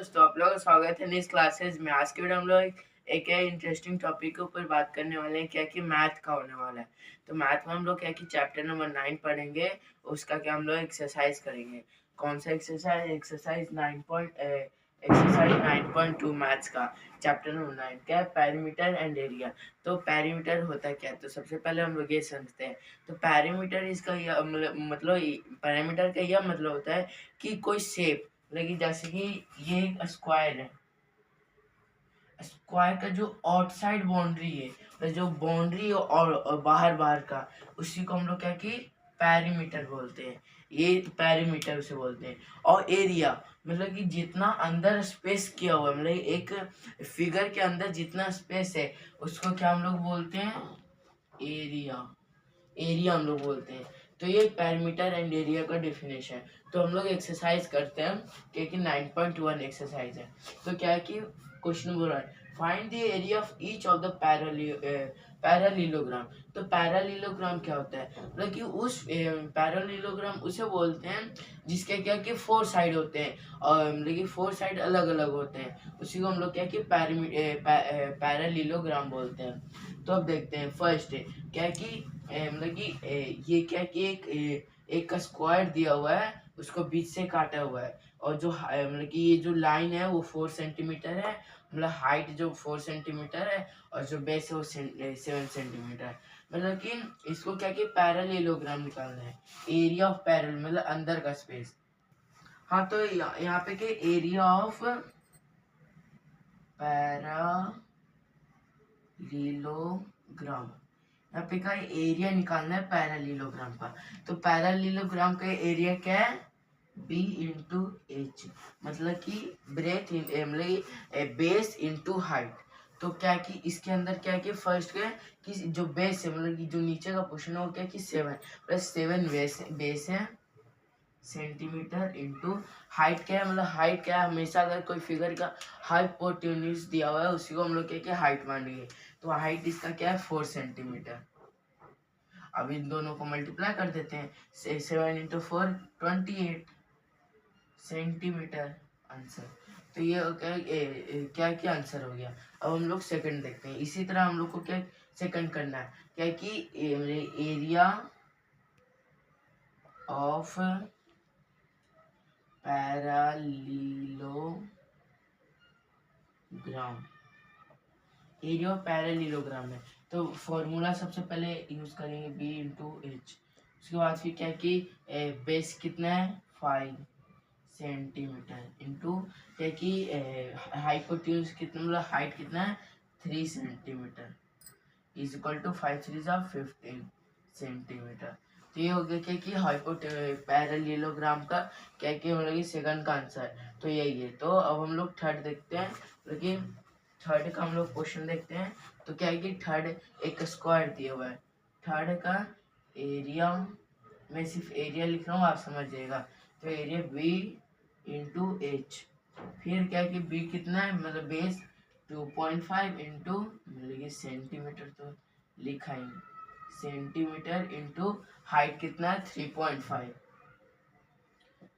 दोस्तों, आप लोगों का स्वागत है इस क्लासेस में। आज के वीडियो हम लोग एक इंटरेस्टिंग टॉपिक के ऊपर बात करने वाले हैं, क्या कि मैथ का होने वाला है। तो मैथ में हम लोग क्या कि चैप्टर नंबर 9 पढ़ेंगे, उसका क्या हम लोग एक्सरसाइज करेंगे। कौन सा एक्सरसाइज? एक्सरसाइज 9.2 मैथ्स का चैप्टर नंबर 9 क्या है? Perimeter and area. तो पैरीमीटर होता क्या है? तो सबसे पहले हम लोग ये समझते हैं। तो पैरीमीटर इसका मतलब पैरामीटर का यह मतलब होता है कि कोई शेप, लेकिन जैसे कि ये एक स्क्वायर है, स्क्वायर का जो आउटसाइड बाउंड्री है, मतलब जो बाउंड्री है और बाहर बाहर का, उसी को हम लोग क्या कि पैरीमीटर बोलते हैं। ये पैरीमीटर उसे बोलते हैं। और एरिया मतलब कि जितना अंदर स्पेस किया हुआ है, मतलब एक फिगर के अंदर जितना स्पेस है, उसको क्या हम लोग बोलते हैं? एरिया। एरिया हम लोग बोलते हैं। तो ये पैरामीटर एंड एरिया का डेफिनेशन है। तो हम लोग एक्सरसाइज करते हैं, क्योंकि 9.1 एक्सरसाइज है। तो क्या है कि क्वेश्चन बोल रहा है, find the area of each of the parallelogram. तो पैरालीलोग्राम क्या होता है? मतलब कि उस पैरालीलोग्राम उसे बोलते हैं जिसके क्या कि 4 साइड होते हैं, और लेकिन 4 साइड अलग अलग होते हैं, उसी को हम लोग क्या कि पैरालीलोग्राम बोलते हैं। तो अब देखते हैं फर्स्ट क्या है कि मतलब कि ये क्या कि एक का स्क्वायर दिया हुआ है, उसको बीच से काटा हुआ है, और जो मतलब कि ये जो लाइन है वो 4 सेंटीमीटर है, मतलब हाइट जो 4 सेंटीमीटर है, और जो बेस है वो 7 सेंटीमीटर है। मतलब कि इसको क्या कि पैरेललोग्राम निकालना है। एरिया ऑफ पैरेलल मतलब अंदर का स्पेस। हाँ, तो यहाँ पे क्या एरिया ऑफ पैरालीलोग्राम, यहाँ पे का एरिया निकालना है पैरालीलोग्राम का। तो पैरालीलोग्राम का एरिया क्या है? बी इंटू एच, मतलब कि ब्रेथ मतलब बेस इंटू हाइट। तो क्या कि इसके अंदर क्या कि फर्स्ट क्या है कि जो बेस है, मतलब कि जो नीचे का पोर्शन है वो क्या कि 7 प्लस 7 बेस है सेंटीमीटर, इंटू हाइट क्या है? मतलब हाइट क्या है? हमेशा अगर कोई फिगर का हाइपोटेन्यूज दिया हुआ है, उसी को हम लोग क्या हाइट मानेंगे। तो हाइट इसका क्या है? 4 सेंटीमीटर। अब इन दोनों को मल्टीप्लाई कर देते हैं। 7 इंटू 4 28 सेंटीमीटर आंसर। तो ये क्या क्या आंसर हो गया। अब हम लोग सेकंड देखते हैं। इसी तरह हम लोग को क्या सेकंड करना है, क्या कि एरिया ऑफ पैरालीलोग्राम, एरिया ऑफ पैरालीलोग्राम है। तो फॉर्मूला सबसे पहले यूज करेंगे बी इंटू एच। उसके बाद फिर क्या कि बेस कितना है? 5 सेंटीमीटर, इंटू क्या कि हाइपोटेन्यूज कितना, मतलब हाइट कितना है? 3 centimetre, is equal to 5 3 15 centimetre. तो ये हो गया क्या कि पैरालीलोग्राम का क्या कि मतलब कि सेकंड का आंसर। तो यही है। तो अब हम लोग थर्ड देखते हैं, लेकिन थर्ड का हम लोग क्वेश्चन देखते हैं। तो क्या है कि थर्ड एक स्क्वायर दिया हुआ है, थर्ड का एरिया, मैं सिर्फ एरिया लिख रहा हूँ, आप समझ जाइएगा। तो एरिया बी इंटू एच, फिर क्या है कि बी कितना है, मतलब बेस 2.5 इंटू मतलब सेंटीमीटर तो लिखा ही, सेंटीमीटर इंटू हाइट कितना है? 3.5।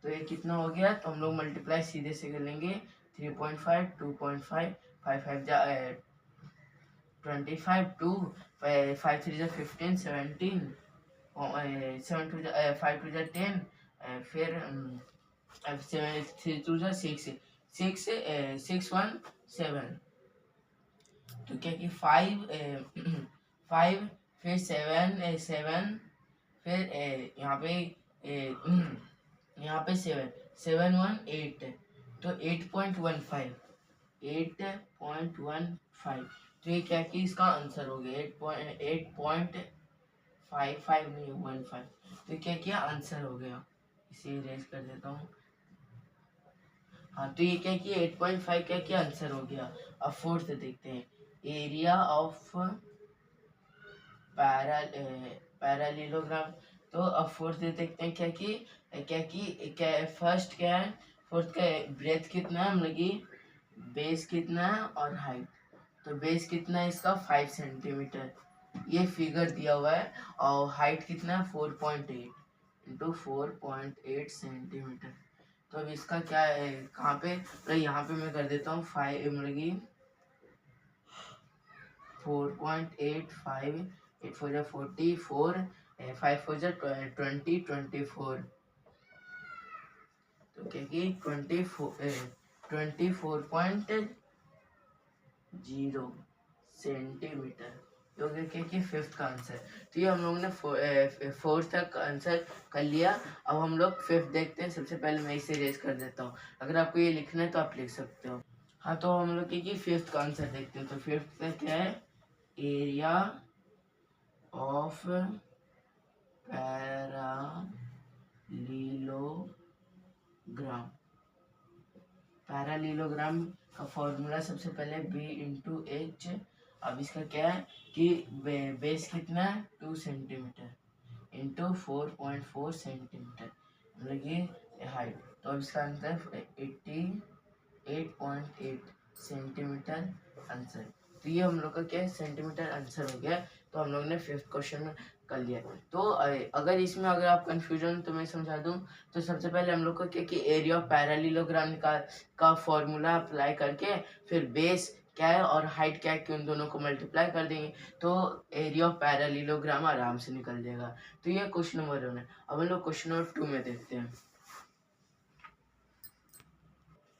तो ये कितना हो गया? तो हम लोग मल्टीप्लाई सीधे से कर लेंगे। 3.5 2.5 5 5 25 2 5 3 15 17 7 2 5 2 10, फिर 7 3 2 6 6 6 1 7। तो क्या कि 5 5 फिर 7 7, फिर यहाँ पे यहाँ पे 7 7 1 8, तो 8.15 8.15। तो ये क्या कि इसका आंसर हो गया 8.55 नहीं 15। तो क्या किया? आंसर हो गया। इसे इरेज कर देता हूँ। हाँ, तो ये क्या कि 8.5 क्या क्या आंसर हो गया। अब फोर्थ देखते हैं, एरिया ऑफ पैरालीलोग्राम। तो अब फोर्थ देखते हैं, क्या फर्स्ट क्या है? फोर्थ का ब्रेथ कितना है, मतलब कि बेस कितना है, और हाइट। तो बेस कितना है इसका? 5 सेंटीमीटर, ये फिगर दिया हुआ है। और हाइट कितना है? 4.8 इंटू 4.8 सेंटीमीटर। तो अब इसका क्या है, कहाँ पे, तो यहाँ पे मैं कर देता हूँ 5 मतलब कि 4.85, 8 4 जा 44, 5 4 जा 20, 24, तो क्या कि 24.0 सेंटीमीटर, तो क्या कि फिफ्थ का आंसर। तो ये हम लोग ने फोर्थ तक आंसर कर लिया। अब हम लोग फिफ्थ देखते हैं। सबसे पहले मैं इसे रेज कर देता हूँ, अगर आपको ये लिखना है तो आप लिख सकते हो। हाँ, तो हम लोग की फिफ्थ का आंसर देखते हैं। तो फिफ्थ का क्या है, एरिया ऑफ पैरालीलोग्राम। पैरालीलोग्राम का फॉर्मूला सबसे पहले बी इंटू एच। अब इसका क्या है कि बेस कितना है 2 सेंटीमीटर इंटू 4.4 सेंटीमीटर, मतलब ये हाइट। तो अब इसका आंसर 88.8 सेंटीमीटर आंसर। तो ये हम लोग का क्या है, सेंटीमीटर आंसर हो गया। तो हम लोग ने फिफ्थ क्वेश्चन में कर लिया। तो अगर इसमें अगर आप कंफ्यूजन तो मैं समझा दूं। तो सबसे पहले हम लोग को क्या कि एरिया ऑफ पैरालीलोग्राम का फॉर्मूला अप्लाई करके फिर बेस क्या है और हाइट क्या है कि उन दोनों को मल्टीप्लाई कर देंगे तो एरिया ऑफ पैरालीलोग्राम आराम से निकल जाएगा। तो ये क्वेश्चन नंबर 1 है। अब हम लोग क्वेश्चन नंबर 2 में देखते हैं।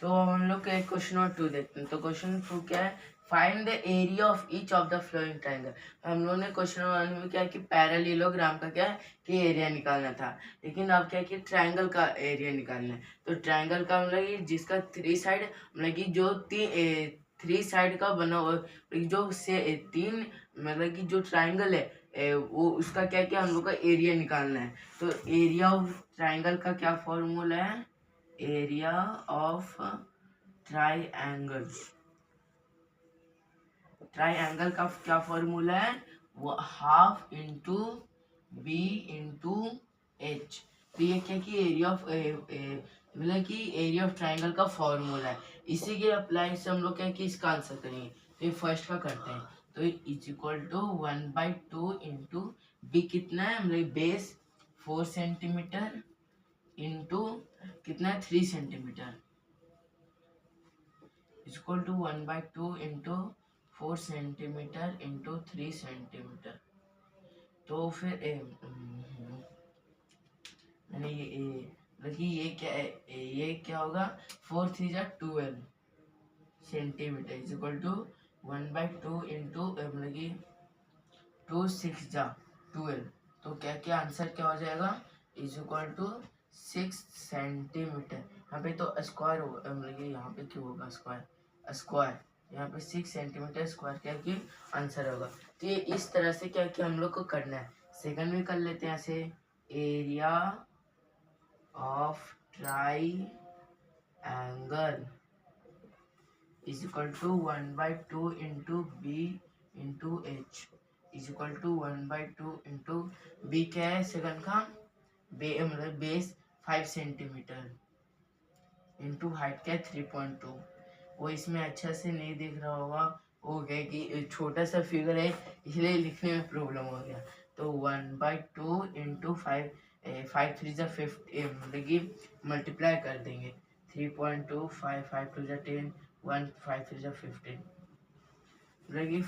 तो हम लोग का क्वेश्चन नंबर 2 देखते हैं। तो क्वेश्चन 2 क्या है, find the area of each of the flowing triangle. हम लोग ने क्वेश्चन नंबर 1 में क्या है कि पैरेललोग्राम का क्या है कि एरिया निकालना था, लेकिन अब क्या है कि ट्रायंगल का एरिया निकालना है। तो ट्रायंगल का मतलब कि जिसका 3 साइड मतलब कि जो 3 साइड का बना हुआ जो से 3 मतलब कि जो ट्रायंगल है वो उसका क्या क्या हम लोग का एरिया निकालना है। तो एरिया ऑफ ट्रायंगल का क्या फॉर्मूला है, एरिया ऑफ ट्राइएंगल। ट्राइएंगल का क्या फॉर्मूला है, वो half into b into h. तो ये क्या कि एरिया ऑफ मतलब कि एरिया ऑफ ट्राइंगल का फॉर्मूला है। इसी के अप्लाई से हम लोग क्या कि इसका आंसर करेंगे। तो ये फर्स्ट का करते हैं। तो is equal to 1/2 into b कितना है मतलब बेस 4 सेंटीमीटर इंटू कितना है 3 centimetre equal to 1/2 into 4 centimetre into 3 centimetre. तो फिर देखिए ये क्या है, ये क्या होगा 4 3 जा 12 centimetre is equal to 1/2 into मतलब कि 2 6 जा 12। तो क्या क्या आंसर क्या हो जाएगा, इज इक्वल टू 6 सेंटीमीटर। यहाँ पे तो स्क्वायर होगा मतलब कि यहाँ पे क्यों होगा स्क्वायर स्क्वायर, यहाँ पे 6 सेंटीमीटर स्क्वायर क्या कि आंसर होगा। तो ये इस तरह से क्या कि हम लोग को करना है। सेकंड में कर लेते हैं ऐसे, area of triangle is equal to 1/2 into b into h is equal to 1/2 into b क्या है सेकंड का मतलब बेस 5 सेंटीमीटर इंटू हाइट क्या है 3.2। वो इसमें अच्छा से नहीं दिख रहा होगा, हो गया कि छोटा सा फिगर है इसलिए लिखने में प्रॉब्लम हो गया। तो 1/2 इंटू 5 5 3 जा 50 मतलब कि मल्टीप्लाई कर देंगे 3.2 5 5 2 जा 10 1 5 3 जा 15 मतलब कि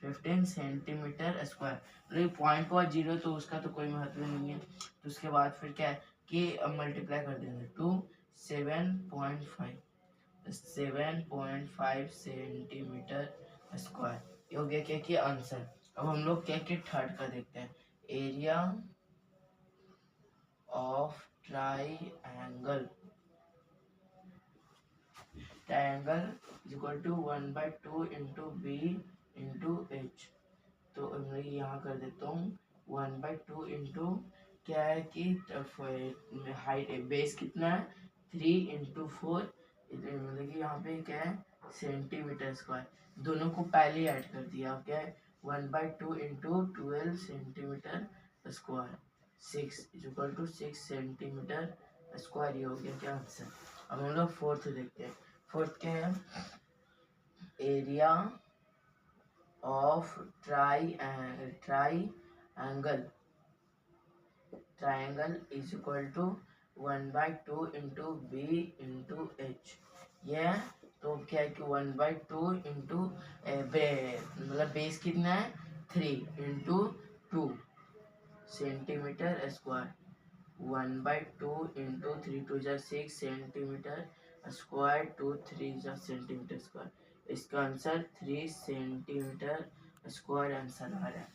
15 सेंटीमीटर स्क्वायर। मतलब पॉइंट हुआ 0 तो उसका तो कोई महत्व नहीं है। तो उसके बाद फिर क्या है कि मल्टीप्लाई कर देंगे 2 7.5 सेंटीमीटर स्क्वायर। ये हो गया क्या कि आंसर। अब हम लोग क्या कि थर्ड का देखते हैं, area of triangle equal to 1/2 into b into h. तो मैं यहाँ कर देता हूँ 1/2 इंटू क्या है कि हाइट बेस कितना है 3 इंटू 4 मतलब कि यहाँ पे क्या है सेंटीमीटर स्क्वायर। दोनों को पहले ऐड कर दिया, अब क्या है 1/2 into 12 centimetre square 6 equal to 6 centimetre square. ये हो गया क्या आंसर। अब हम लोग फोर्थ देखते हैं। फोर्थ क्या है, area of triangle is equal to 1/2 into b into h, ये तो क्या है कि 1/2 इंटू मतलब बेस कितना है 3 into 2 centimetre square, 1/2 into 3 2 6 centimetre square, 2 3 centimetre square. इसका आंसर 3 सेंटीमीटर स्क्वायर आंसर आ रहा है।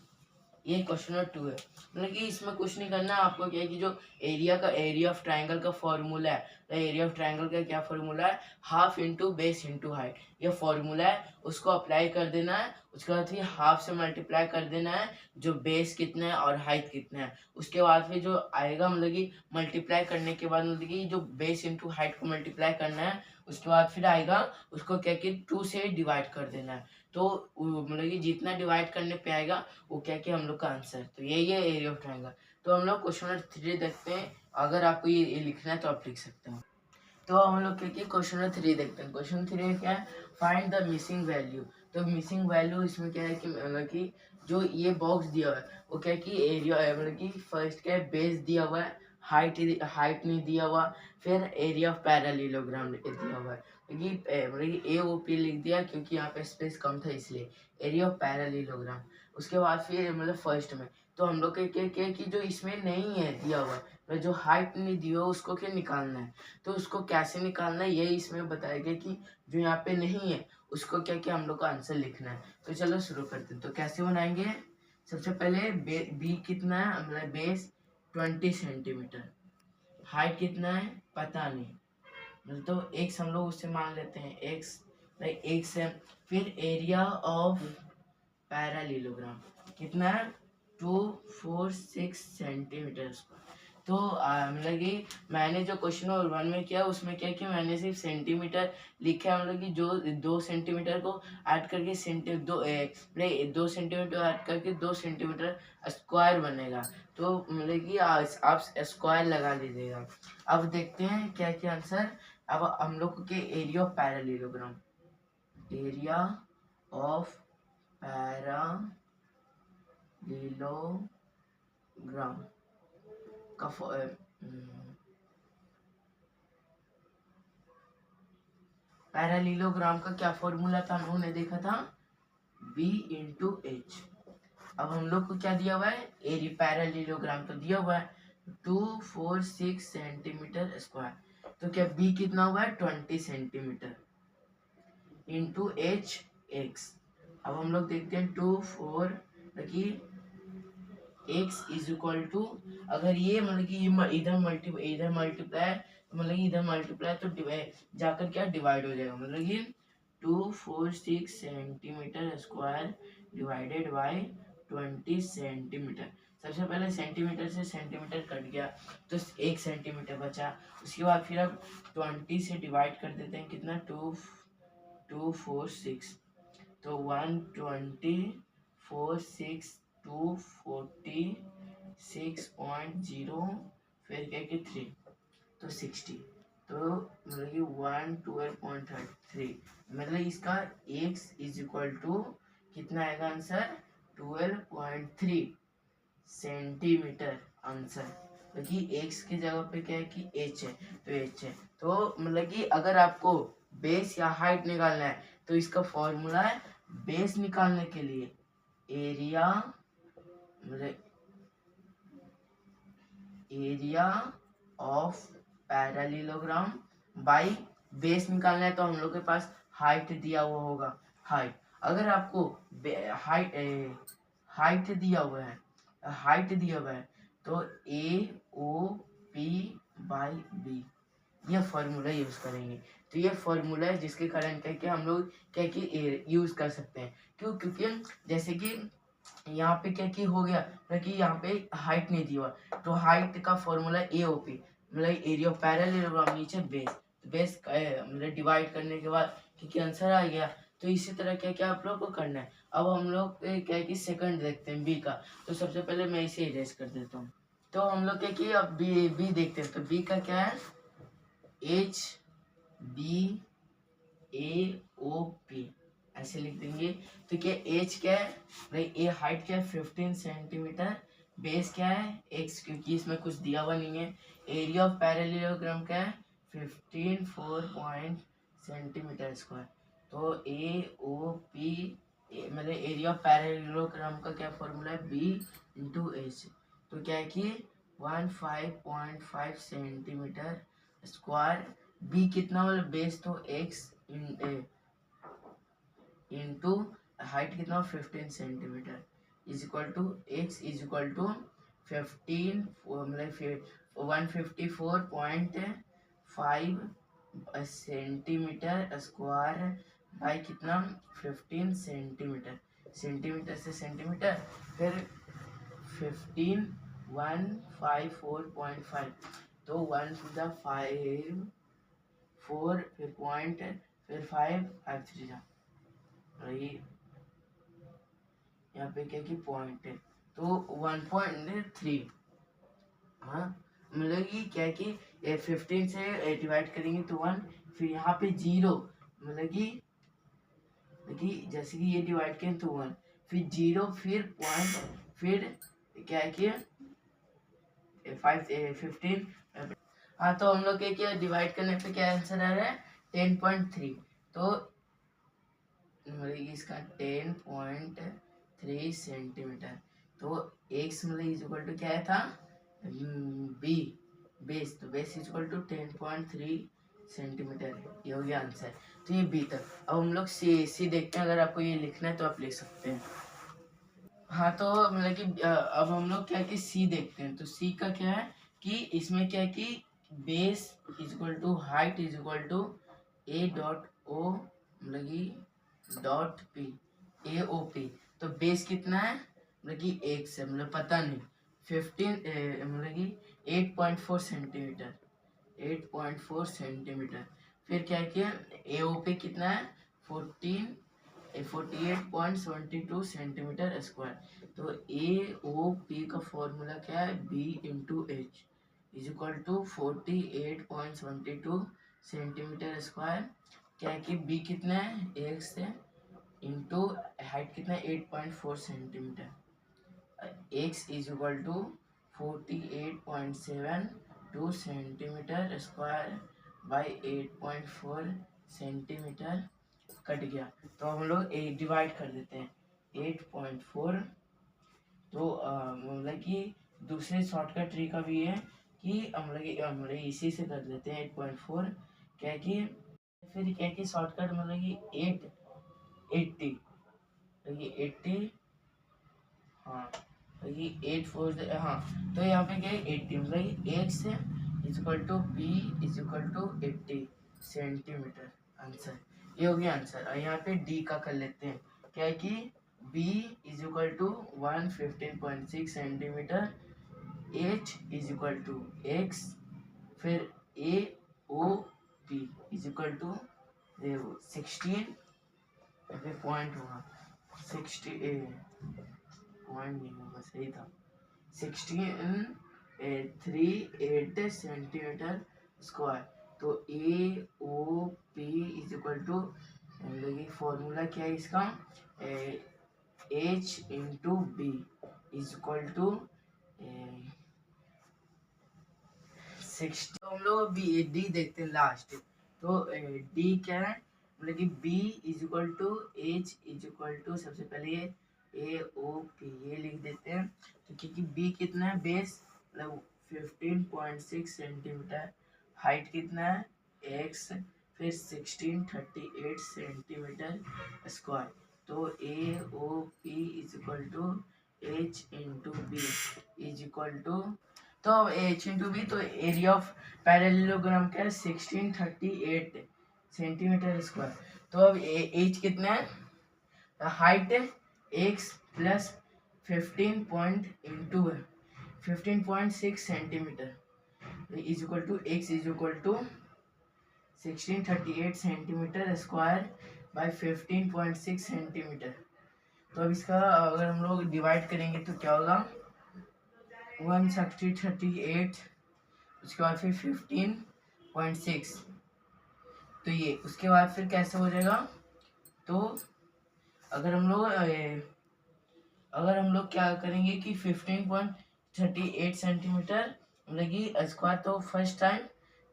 ये क्वेश्चन नंबर 2 है। मतलब कि इसमें कुछ नहीं करना आपको, क्या है कि जो एरिया ऑफ ट्राइंगल का फॉर्मूला है, तो एरिया ऑफ ट्राइंगल का क्या फॉर्मूला है, half into base into height, ये फॉर्मूला है, उसको अप्लाई कर देना है। उसके बाद फिर हाफ से मल्टीप्लाई कर देना है जो बेस कितना है और हाइट कितना है। उसके बाद फिर जो आएगा मतलब कि मल्टीप्लाई करने के बाद मतलब कि जो बेस इंटू हाइट को मल्टीप्लाई करना है, उसके बाद फिर आएगा उसको क्या कि 2 से डिवाइड कर देना है। तो मतलब कि जितना डिवाइड करने पे आएगा वो क्या कि हम लोग का आंसर। तो यही है एरिया ऑफ ट्रायंगल। तो हम लोग क्वेश्चन नंबर 3 देखते हैं। अगर आपको ये लिखना है तो आप लिख सकते हो। तो हम लोग क्या क्वेश्चन नंबर 3 देखते हैं। क्वेश्चन 3 में क्या है, फाइंड द मिसिंग वैल्यू। तो मिसिंग वैल्यू इसमें क्या है कि मतलब कि जो ये बॉक्स दिया हुआ है वो क्या है कि एरिया मतलब कि फर्स्ट क्या है बेस दिया हुआ है, हाइट नहीं दिया हुआ, फिर एरिया ऑफ पैरेललोग्राम दिया हुआ है। मतलब कि ए ओ पी लिख दिया क्योंकि यहाँ पे स्पेस कम था इसलिए एरिया ऑफ पैरेललोग्राम। उसके बाद फिर मतलब फर्स्ट में तो हम लोग के कि जो इसमें नहीं है दिया हुआ है, जो हाइट नहीं दिया हुआ उसको क्या निकालना है। तो उसको कैसे निकालना है यही इसमें बताया गया कि जो यहाँ पे नहीं है उसको क्या क्या हम लोग का आंसर लिखना है। तो चलो शुरू करते हैं। तो कैसे बनाएंगे, सबसे पहले बी कितना है, मतलब बेस 20 सेंटीमीटर, हाइट कितना है पता नहीं, मतलब तो एक्स हम लोग उससे मान लेते हैं, एक्स लाइक एक्स है। फिर एरिया ऑफ पैरेललोग्राम कितना है 246 सेंटीमीटर स्क्वायर। तो मतलब कि मैंने जो क्वेश्चन नंबर 1 में किया उसमें क्या कि मैंने सिर्फ सेंटीमीटर लिखा है, मतलब कि जो 2 सेंटीमीटर को ऐड करके 2 सेंटीमीटर ऐड करके 2 सेंटीमीटर स्क्वायर बनेगा। तो मतलब कि आप स्क्वायर लगा लीजिएगा। अब देखते हैं क्या क्या आंसर। अब हम लोग के area of parallelogram, area of parallelogram का पैरेललोग्राम का क्या फॉर्मूला था हम लोगों ने देखा था, b इंटू एच। अब हम लोग को क्या दिया हुआ है, एरिया पैरेललोग्राम तो दिया हुआ है 246 सेंटीमीटर स्क्वायर। तो क्या b कितना हुआ है 20 सेंटीमीटर इंटू एच एक्स। अब हम लोग देखते हैं 2 4 देखिए x इज इक्वल टू, अगर ये मतलब कि इधर मल्टीप्लाई मतलब इधर मल्टीप्लाई तो जाकर क्या डिवाइड हो जाएगा, मतलब कि 246 centimetre square divided by 20 centimetre. सबसे पहले सेंटीमीटर से सेंटीमीटर कट गया तो 1 सेंटीमीटर बचा। उसके बाद फिर अब 20 से डिवाइड कर देते हैं, कितना 246 तो 124 246.0 फिर क्या कि 3 तो 60, तो मतलब कि 112.33, मतलब इसका x इज इक्वल टू कितना आएगा आंसर 12.3 सेंटीमीटर आंसर। क्योंकि x की जगह पे क्या है कि h है तो h है। तो मतलब कि अगर आपको बेस या हाइट निकालना है तो इसका फॉर्मूला है बेस निकालने के लिए एरिया मतलब area of parallelogram by base निकालना है तो हम लोग के पास हाइट दिया हुआ होगा, हाइट। अगर आपको हाइट दिया हुआ है तो A O P by B, ये फॉर्मूला यूज करेंगे। तो ये फॉर्मूला है जिसके कारण क्या कि हम लोग क्या कि यूज कर सकते हैं। क्यों, क्योंकि जैसे कि यहाँ पे क्या कि हो गया कि यहाँ पे हाइट नहीं दी हुआ तो हाइट का फॉर्मूला ए ओ पी मतलब एरिया ऑफ पैरेललोग्राम, नीचे बेस, तो बेस मतलब डिवाइड करने के बाद क्योंकि आंसर आ गया। तो इसी तरह क्या क्या आप लोग को करना है। अब हम लोग क्या कि सेकंड देखते हैं बी का। तो सबसे पहले मैं इसे इरेज कर देता हूँ। तो हम लोग क्या कि अब बी देखते हैं। तो बी का क्या है एच बी ए ओ पी ऐसे लिख देंगे। तो क्या एच क्या है भाई, ए हाइट क्या है 15 सेंटीमीटर बेस क्या है x, क्योंकि इसमें कुछ दिया हुआ नहीं है। एरिया ऑफ पैरेललोग्राम क्या है 15.4 सेंटीमीटर स्क्वायर। तो ए ओ पी मतलब एरिया ऑफ पैरेललोग्राम का क्या फॉर्मूला है b इंटू एच। तो क्या है कि 15.5 सेंटीमीटर स्क्वायर। b कितना मतलब बेस तो x इंटू हाइट कितना 15 centimetre is equal to x is equal to 15 मतलब 154.5 सेंटीमीटर स्क्वायर बाई कितना 15 सेंटीमीटर। सेंटीमीटर से सेंटीमीटर फिर 15 154.5 तो 1 टू द 5 4 फिर पॉइंट फिर 5 5 3 जा रही। यहाँ पे क्या कि पॉइंट है तो 1.3। हाँ मतलब कि क्या है कि 15 से डिवाइड करेंगे तो 1 फिर यहाँ पे 0 मतलब कि जैसे कि ये डिवाइड करें तो 1 फिर 0 फिर पॉइंट फिर क्या है कि 15। हाँ तो हम लोग क्या डिवाइड करने पे क्या आंसर आ रहा है 10.3। तो मतलब इसका 10.3 सेंटीमीटर। तो x मतलब इज इक्वल टू क्या था b बेस। तो base is equal to 10.3 centimetre. ये हो गया आंसर। तो ये बी तक। अब हम लोग सी देखते हैं। अगर आपको ये लिखना है तो आप लिख सकते हैं। हाँ तो मतलब कि अब हम लोग क्या कि सी देखते हैं। तो सी का क्या है कि इसमें क्या है कि base is equal to height is equal to a dot o मतलब कि dot p a O p. तो बेस कितना है मतलब कि एक से मतलब पता नहीं 15 मतलब कि 8.4 सेंटीमीटर 8.4 सेंटीमीटर। फिर क्या किया ए ओ पी कितना है 48.72 सेंटीमीटर स्क्वायर। तो ए ओ पी का फॉर्मूला क्या है b into h is equal to 48.72 centimetre square. क्या है कि बी कितना है एक से इंटू हाइट कितना है 8.4 centimetre. X is equal to 48.72 centimetre square by 8.4 centimetre. Cut गया तो हम लोग डिवाइड कर देते हैं 8.4। तो मतलब कि दूसरे शॉर्टकट तरीका भी है कि हम लोग इसी से कर देते हैं 8.4। क्या है कि फिर क्या है कि शॉर्टकट मतलब कि 880 तो ये 80। हाँ तो ये 8 4 हाँ तो यहाँ पे क्या है 80 मतलब x is equal to b is equal to 80 centimetre. Answer ये हो गया आंसर। और यहाँ पे डी का कर लेते हैं। क्या है कि B is equal to 115.6 centimetre H is equal to X फिर A O P is equal to 16 फिर पॉइंट होगा 60 पॉइंट नहीं होगा सही था 16.38 सेंटीमीटर स्क्वायर। तो A O P is equal to formula क्या है इसका H into B is equal to 60। तो हम लोग बी डी देखते हैं लास्ट। तो डी क्या है मतलब कि B is equal to h is equal to सबसे पहले ए ओ पी ये लिख देते हैं। तो क्योंकि बी कितना है बेस मतलब 15.6 सेंटीमीटर हाइट कितना है एक्स फिर 1638 सेंटीमीटर स्क्वायर। तो A O P is equal to H into B is equal to तो एच इंटू बी। तो एरिया ऑफ पैरेललोग्राम क्या है 1638 सेंटीमीटर स्क्वायर। तो अब एच कितना है height x plus 15.6 centimetre is equal to x is equal to 1638 centimetre square by 15.6 centimetre. तो अब इसका अगर हम लोग डिवाइड करेंगे तो क्या होगा 138 उसके बाद फिर 15.6। तो ये उसके बाद फिर कैसे हो जाएगा। तो अगर हम लोग क्या करेंगे कि 15. 38 सेंटीमीटर, मतलब कि स्क्वायर तो फर्स्ट टाइम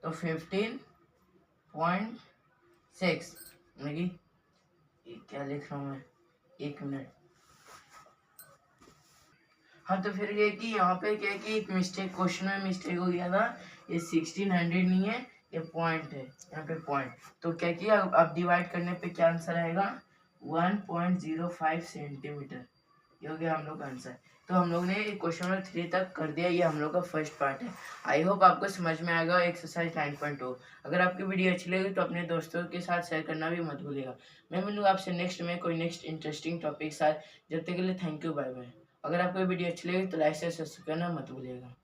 तो 15.6, मतलब कि क्या लिख रहा हूँ मैं, 1 मिनट। हाँ तो फिर ये कि यहाँ पे क्या है कि एक मिस्टेक, क्वेश्चन में मिस्टेक हो गया था, ये 1600 नहीं है, ये पॉइंट है, यहाँ पे पॉइंट। तो क्या किया, अब डिवाइड करने पे क्या आंसर आएगा, 1.05 सेंटीमीटर, ये हो गया हम लोग का आंसर। तो हम लोग ने क्वेश्चन नंबर 3 तक कर दिया, ये हम लोग का फर्स्ट पार्ट है। आई होप आपको समझ में आएगा एक्सरसाइज 9.2। अगर आपकी वीडियो अच्छी लगी तो अपने दोस्तों के साथ शेयर करना भी मत भूलिएगा। मैं मिलूंगा आपसे नेक्स्ट में कोई नेक्स्ट इंटरेस्टिंग टॉपिक साथ। जब तक के लिए थैंक यू, बाय बाय। अगर आपको वीडियो अच्छी लगी तो लाइक से सब्सक्राइब करना मत भूलिएगा।